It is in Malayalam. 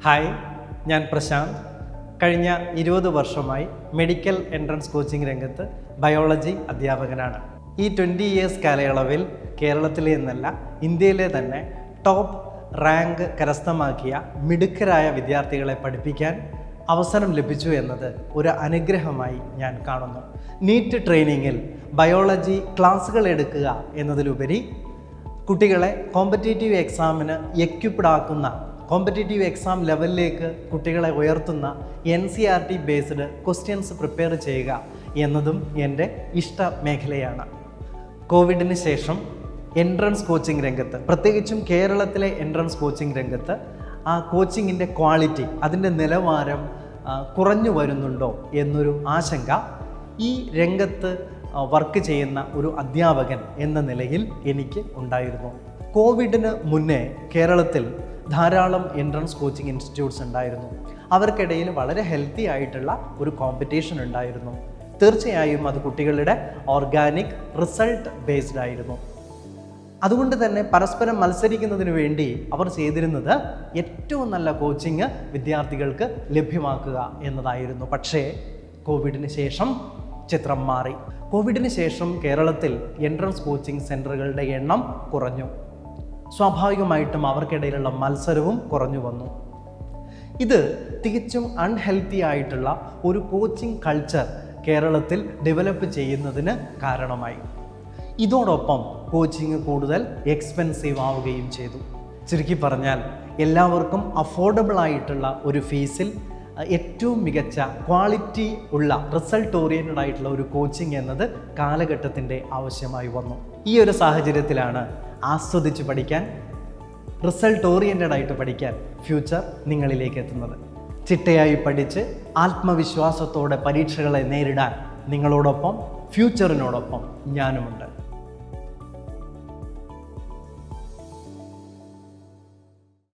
ഹായ്, ഞാൻ പ്രശാന്ത്. കഴിഞ്ഞ 20 വർഷമായി മെഡിക്കൽ എൻട്രൻസ് കോച്ചിങ് രംഗത്ത് ബയോളജി അധ്യാപകനാണ്. ഈ 20 ഇയേഴ്സ് കാലയളവിൽ കേരളത്തിലെ എന്നല്ല ഇന്ത്യയിലെ തന്നെ ടോപ്പ് റാങ്ക് കരസ്ഥമാക്കിയ മിടുക്കരായ വിദ്യാർത്ഥികളെ പഠിപ്പിക്കാൻ അവസരം ലഭിച്ചു എന്നത് ഒരു അനുഗ്രഹമായി ഞാൻ കാണുന്നു. നീറ്റ് ട്രെയിനിങ്ങിൽ ബയോളജി ക്ലാസ്സുകൾ എടുക്കുക എന്നതിലുപരി കുട്ടികളെ കോമ്പറ്റേറ്റീവ് എക്സാമിന് എക്യുപ്ഡ് ആക്കുന്ന, കോമ്പറ്റേറ്റീവ് എക്സാം ലെവലിലേക്ക് കുട്ടികളെ ഉയർത്തുന്ന NCERT ബേസ്ഡ് ക്വസ്റ്റ്യൻസ് പ്രിപ്പയർ ചെയ്യുക എന്നതും എൻ്റെ ഇഷ്ട മേഖലയാണ്. കോവിഡിന് ശേഷം എൻട്രൻസ് കോച്ചിങ് രംഗത്ത്, പ്രത്യേകിച്ചും കേരളത്തിലെ എൻട്രൻസ് കോച്ചിങ് രംഗത്ത് ആ കോച്ചിങ്ങിൻ്റെ ക്വാളിറ്റി, അതിൻ്റെ നിലവാരം കുറഞ്ഞു വരുന്നുണ്ടോ എന്നൊരു ആശങ്ക ഈ രംഗത്ത് വർക്ക് ചെയ്യുന്ന ഒരു അധ്യാപകൻ എന്ന നിലയിൽ എനിക്ക് ഉണ്ടായിരുന്നു. കോവിഡിന് മുന്നേ കേരളത്തിൽ ധാരാളം എൻട്രൻസ് കോച്ചിങ് ഇൻസ്റ്റിറ്റ്യൂട്ട്സ് ഉണ്ടായിരുന്നു. അവർക്കിടയിൽ വളരെ ഹെൽത്തി ആയിട്ടുള്ള ഒരു കോമ്പറ്റീഷൻ ഉണ്ടായിരുന്നു. തീർച്ചയായും അത് കുട്ടികളുടെ ഓർഗാനിക് റിസൾട്ട് ബേസ്ഡ് ആയിരുന്നു. അതുകൊണ്ട് തന്നെ പരസ്പരം മത്സരിക്കുന്നതിന് വേണ്ടി അവർ ചെയ്തിരുന്നത് ഏറ്റവും നല്ല കോച്ചിങ് വിദ്യാർത്ഥികൾക്ക് ലഭ്യമാക്കുക എന്നതായിരുന്നു. പക്ഷേ കോവിഡിന് ശേഷം ചിത്രം മാറി. കോവിഡിന് ശേഷം കേരളത്തിൽ എൻട്രൻസ് കോച്ചിങ് സെൻറ്ററുകളുടെ എണ്ണം കുറഞ്ഞു. സ്വാഭാവികമായിട്ടും അവർക്കിടയിലുള്ള മത്സരവും കുറഞ്ഞു വന്നു. ഇത് തികച്ചും അൺഹെൽത്തി ആയിട്ടുള്ള ഒരു കോച്ചിങ് കൾച്ചർ കേരളത്തിൽ ഡെവലപ്പ് ചെയ്യുന്നതിന് കാരണമായി. ഇതോടൊപ്പം കോച്ചിങ് കൂടുതൽ എക്സ്പെൻസീവ് ആവുകയും ചെയ്തു. ചുരുക്കി പറഞ്ഞാൽ എല്ലാവർക്കും അഫോർഡബിൾ ആയിട്ടുള്ള ഒരു ഫീസിൽ ഏറ്റവും മികച്ച ക്വാളിറ്റി ഉള്ള റിസൾട്ട് ഓറിയൻറ്റഡ് ആയിട്ടുള്ള ഒരു കോച്ചിങ് എന്നത് കാലഘട്ടത്തിൻ്റെ ആവശ്യമായി വന്നു. ഈ ഒരു സാഹചര്യത്തിലാണ് ആസ്വദിച്ച് പഠിക്കാൻ, റിസൾട്ട് ഓറിയൻറ്റഡ് ആയിട്ട് പഠിക്കാൻ ഫ്യൂച്ചർ നിങ്ങളിലേക്ക് എത്തുന്നത്. ചിട്ടയായി പഠിച്ച് ആത്മവിശ്വാസത്തോടെ പരീക്ഷകളെ നേരിടാൻ നിങ്ങളോടൊപ്പം, ഫ്യൂച്ചറിനോടൊപ്പം ഞാനുമുണ്ട്.